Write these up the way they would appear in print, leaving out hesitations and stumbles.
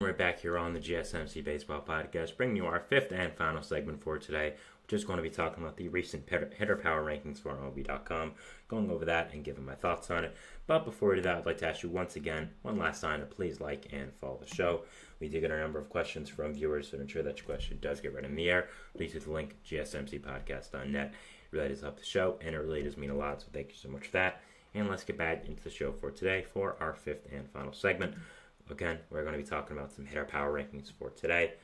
We're back here on the GSMC Baseball Podcast, bringing you our fifth and final segment for today. We're just going to be talking about the recent hitter power rankings for MLB.com, going over that and giving my thoughts on it. But before we do that, I'd like to ask you once again, one last time, to please like and follow the show. We do get a number of questions from viewers, so to ensure that your question does get read in the air, please hit the link, gsmcpodcast.net. It really does help the show, and it really does mean a lot, so thank you so much for that. And let's get back into the show for today for our fifth and final segment. Again, we're going to be talking about some hitter power rankings for today,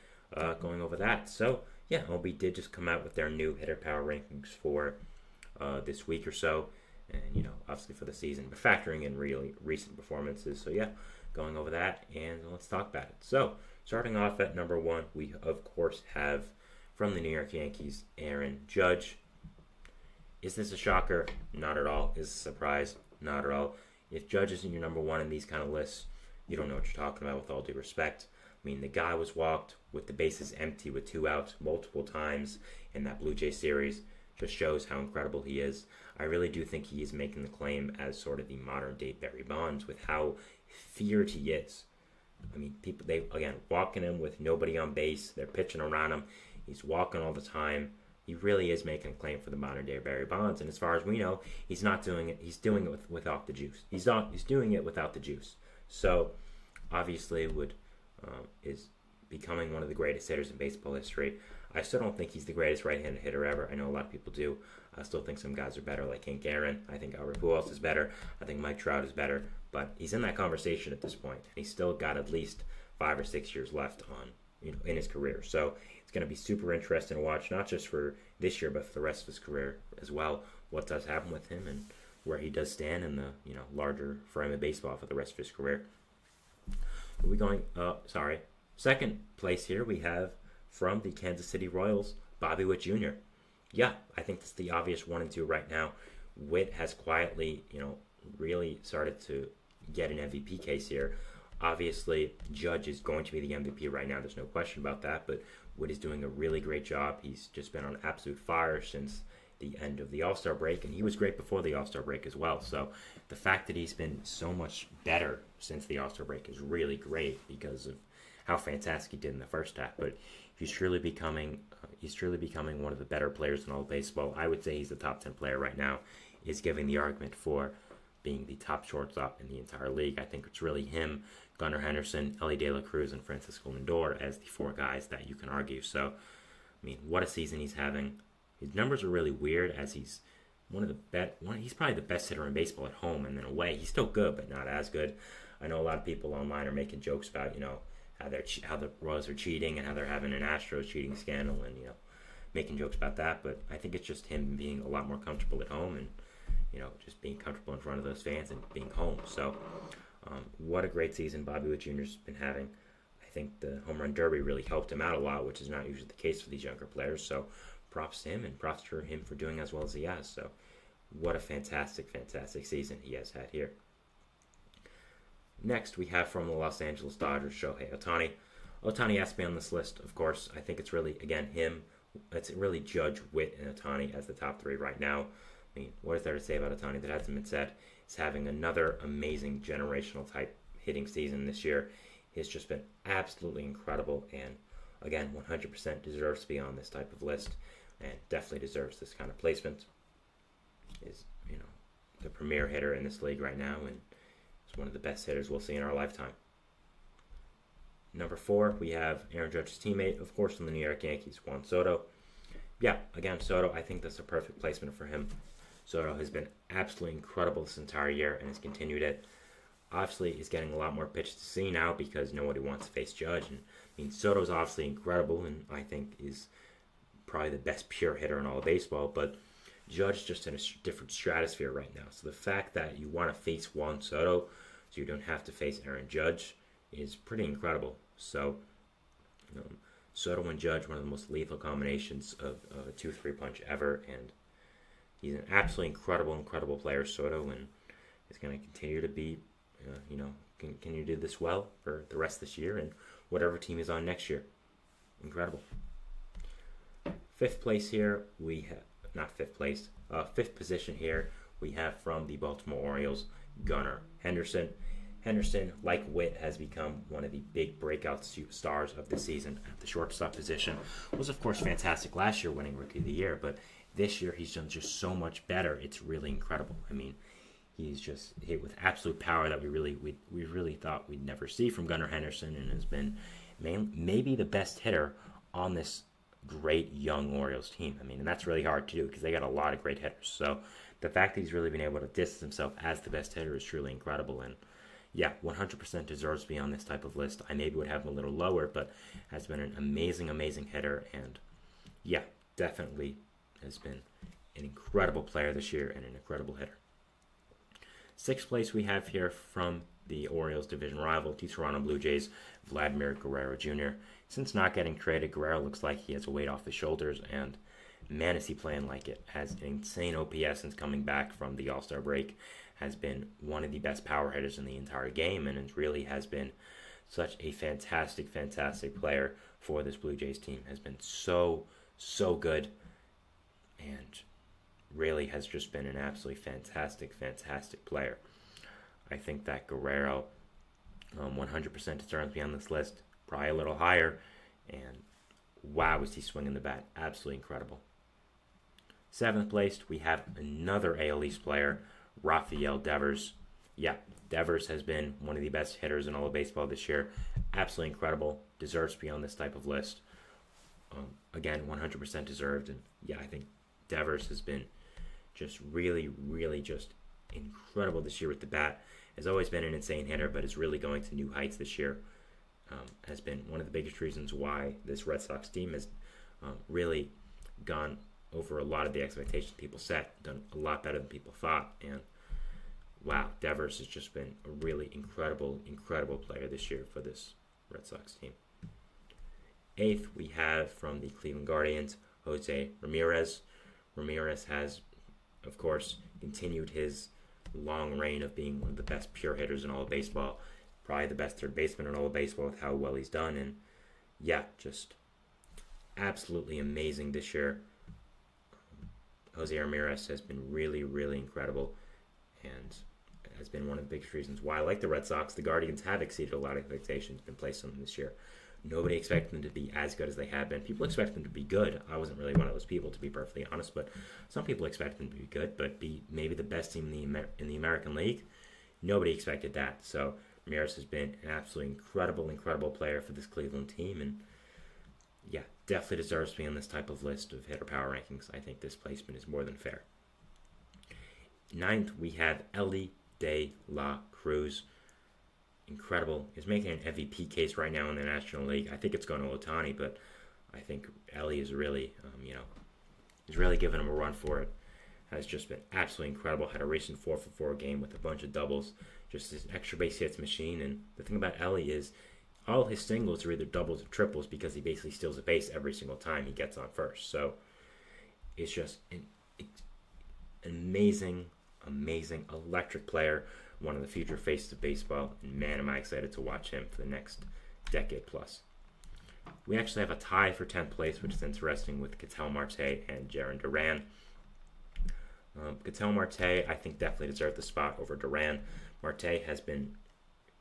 going over that. So, yeah, MLB did just come out with their new hitter power rankings for this week or so, and, obviously for the season, but factoring in really recent performances. So, yeah, going over that, and let's talk about it. So, starting off at number one, we, of course, have from the New York Yankees, Aaron Judge. Is this a shocker? Not at all. Is this a surprise? Not at all. If Judge isn't your number one in these kind of lists, you don't know what you're talking about, with all due respect. I mean, the guy was walked with the bases empty with 2 outs multiple times in that Blue Jay series. Just shows how incredible he is. I really do think he is making the claim as sort of the modern-day Barry Bonds with how feared he is. I mean, people, walking him with nobody on base. They're pitching around him. He's walking all the time. He really is making a claim for the modern-day Barry Bonds. And as far as we know, he's not doing it. He's doing it without the juice. He's doing it without the juice. So, obviously, is becoming one of the greatest hitters in baseball history. I still don't think he's the greatest right-handed hitter ever. I know a lot of people do. I still think some guys are better, like Hank Aaron. I think Albert Pujols is better. I think Mike Trout is better. But he's in that conversation at this point. He's still got at least 5 or 6 years left on, in his career. So it's going to be super interesting to watch, not just for this year, but for the rest of his career as well. What does happen with him and where he does stand in the larger frame of baseball for the rest of his career. Second place here we have from the Kansas City Royals, Bobby Witt Jr. Yeah, I think that's the obvious 1 and 2 right now. Witt has quietly, really started to get an MVP case here. Obviously, Judge is going to be the MVP right now. There's no question about that, but Witt is doing a really great job. He's just been on absolute fire since the end of the All-Star break, and he was great before the All-Star break as well. So the fact that he's been so much better since the All-Star break is really great because of how fantastic he did in the first half. But he's truly becoming one of the better players in all of baseball. I would say he's the top 10 player right now. Is giving the argument for being the top shortstop in the entire league. I think it's really him, Gunnar Henderson, Ellie De La Cruz, and Francisco Lindor as the 4 guys that you can argue. So, I mean, what a season he's having. His numbers are really weird, as he's he's probably the best hitter in baseball at home, and then away he's still good, but not as good. I know a lot of people online are making jokes about how the Royals are cheating and how they're having an Astros cheating scandal, and making jokes about that. But I think it's just him being a lot more comfortable at home, and just being comfortable in front of those fans and being home. So, what a great season Bobby Witt Jr.'s been having. I think the home run derby really helped him out a lot, which is not usually the case for these younger players. So, props to him, and props to him for doing as well as he has. So, what a fantastic, fantastic season he has had here. Next, we have from the Los Angeles Dodgers, Shohei Ohtani. Ohtani has to be on this list, of course. I think it's really, again, him. It's really Judge, Witt, and Ohtani as the top 3 right now. I mean, what is there to say about Ohtani that hasn't been said? He's having another amazing generational type hitting season this year. He's just been absolutely incredible, and again, 100% deserves to be on this type of list, and definitely deserves this kind of placement. Is the premier hitter in this league right now, and is one of the best hitters we'll see in our lifetime. Number 4, we have Aaron Judge's teammate, of course, from the New York Yankees, Juan Soto. Yeah, again, Soto, I think that's a perfect placement for him. Soto has been absolutely incredible this entire year and has continued it. Obviously, he's getting a lot more pitches to see now because nobody wants to face Judge. And I mean, Soto's obviously incredible, and I think is probably the best pure hitter in all of baseball. But Judge is just in a different stratosphere right now. So the fact that you want to face Juan Soto so you don't have to face Aaron Judge is pretty incredible. So Soto and Judge, one of the most lethal combinations of a 2-3 punch ever, and he's an absolutely incredible player, Soto, and is going to continue to be, continue to do this well for the rest of this year and whatever team is on next year. Incredible. Fifth place here, we have, not fifth place, fifth position here, we have from the Baltimore Orioles, Gunnar Henderson. Henderson, like Witt, has become one of the big breakout stars of the season at the shortstop position. Was, of course, fantastic last year, winning Rookie of the Year, but this year he's done just so much better. It's really incredible. I mean, he's just hit with absolute power that we really thought we'd never see from Gunnar Henderson, and has been maybe the best hitter on this great young Orioles team. I mean, and that's really hard to do because they got a lot of great hitters. So the fact that he's really been able to distance himself as the best hitter is truly incredible. And yeah, 100% deserves to be on this type of list. I maybe would have him a little lower, but has been an amazing, amazing hitter. And yeah, definitely has been an incredible player this year and an incredible hitter. Sixth place we have here from the Orioles division rival, the Toronto Blue Jays, Vladimir Guerrero Jr. Since not getting traded, Guerrero looks like he has a weight off his shoulders, and man, is he playing like it. Has an insane OPS since coming back from the All-Star break. Has been one of the best power hitters in the entire game, and it really has been such a fantastic, fantastic player for this Blue Jays team. Has been so good, and really has just been an absolutely fantastic, fantastic player. I think that Guerrero 100% deserves to be on this list, probably a little higher, and wow, is he swinging the bat. Absolutely incredible. Seventh place, we have another AL East player, Rafael Devers. Yeah, Devers has been one of the best hitters in all of baseball this year. Absolutely incredible. Deserves to be on this type of list. Again, 100% deserved. And yeah, I think Devers has been just really, really just incredible this year with the bat. Has always been an insane hitter, but is really going to new heights this year. Has been one of the biggest reasons why this Red Sox team has really gone over a lot of the expectations people set, done a lot better than people thought, and wow, Devers has just been a really incredible, incredible player this year for this Red Sox team. Eighth, we have from the Cleveland Guardians, Jose Ramirez. Ramirez has, of course, continued his long reign of being one of the best pure hitters in all of baseball. Probably the best third baseman in all of baseball with how well he's done. And yeah, just absolutely amazing this year. Jose Ramirez has been really, really incredible and has been one of the biggest reasons why, like the Red Sox, the Guardians have exceeded a lot of expectations been placed on them this year. Nobody expected them to be as good as they have been. People expect them to be good. I wasn't really one of those people, to be perfectly honest, but some people expect them to be good, but be maybe the best team in the American League. Nobody expected that. So Ramirez has been an absolutely incredible, incredible player for this Cleveland team, and yeah, definitely deserves to be on this type of list of hitter power rankings. I think this placement is more than fair. Ninth, we have Elly De La Cruz. Incredible. He's making an MVP case right now in the National League. I think it's going to Ohtani, but I think Elly is really, he's really giving him a run for it. Has just been absolutely incredible. Had a recent 4-for-4 game with a bunch of doubles. Just this extra base hits machine. And the thing about Elly is all his singles are either doubles or triples because he basically steals a base every single time he gets on first. So it's just an amazing, amazing, electric player. One of the future faces of baseball, and man, am I excited to watch him for the next decade plus. We actually have a tie for 10th place, which is interesting, with Ketel Marte and Jarren Duran. Ketel Marte, I think, definitely deserved the spot over Duran. Marte has been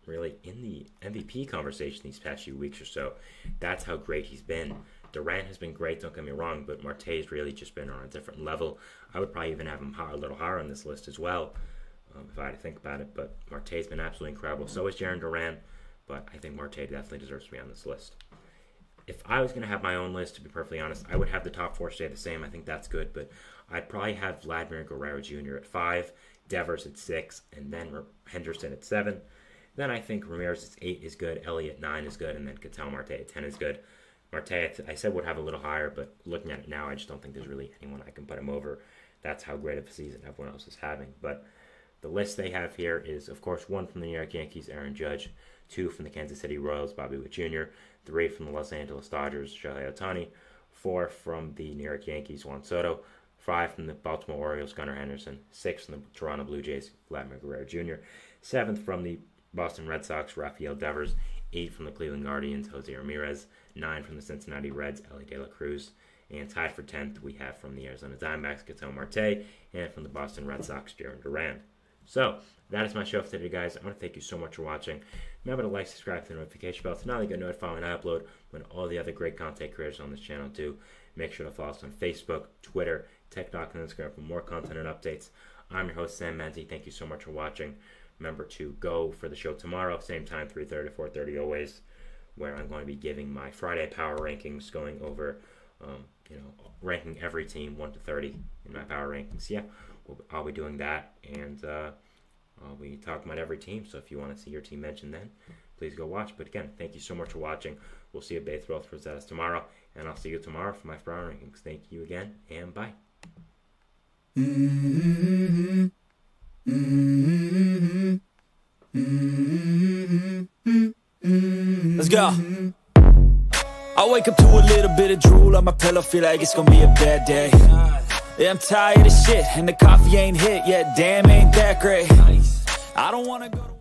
really in the MVP conversation these past few weeks or so. That's how great he's been. Duran has been great, don't get me wrong, but Marte has really just been on a different level. I would probably even have him a little higher on this list as well. If I had to think about it, but Marte's been absolutely incredible. So is Jarren Duran, but I think Marte definitely deserves to be on this list. If I was going to have my own list, to be perfectly honest, I would have the top four stay the same. I think that's good, but I'd probably have Vladimir Guerrero Jr. at 5, Devers at 6, and then Henderson at 7. Then I think Ramirez at 8 is good, Elly at 9 is good, and then Ketel Marte at 10 is good. Marte, I said would have a little higher, but looking at it now, I just don't think there's really anyone I can put him over. That's how great of a season everyone else is having, but the list they have here is, of course, 1 from the New York Yankees, Aaron Judge, 2 from the Kansas City Royals, Bobby Witt Jr., 3 from the Los Angeles Dodgers, Shohei Ohtani, 4 from the New York Yankees, Juan Soto, 5 from the Baltimore Orioles, Gunnar Henderson, 6 from the Toronto Blue Jays, Vladimir Guerrero Jr., 7th from the Boston Red Sox, Rafael Devers, 8 from the Cleveland Guardians, Jose Ramirez, 9 from the Cincinnati Reds, Elly De La Cruz, and tied for 10th we have from the Arizona Diamondbacks, Ketel Marte, and from the Boston Red Sox, Jarren Duran. So, that is my show for today, guys. I want to thank you so much for watching. Remember to like, subscribe to the notification bell to not only get notified when I upload, when all the other great content creators on this channel do. Make sure to follow us on Facebook, Twitter, TikTok, and Instagram for more content and updates. I'm your host, Sam Menzie. Thank you so much for watching. Remember to go for the show tomorrow, same time, 3:30 to 4:30 always, where I'm going to be giving my Friday power rankings, going over, ranking every team 1 to 30 in my power rankings. Yeah, I'll be doing that, and I'll be talking about every team. So if you want to see your team mentioned then, please go watch. But again, thank you so much for watching. We'll see you at Baseball Presents tomorrow, and I'll see you tomorrow for my power rankings. Thank you again, and bye. Let's go. I wake up to a little bit of drool on my pillow, feel like it's gonna be a bad day. Yeah, I'm tired of shit, and the coffee ain't hit yet, damn, ain't that great. I don't wanna go to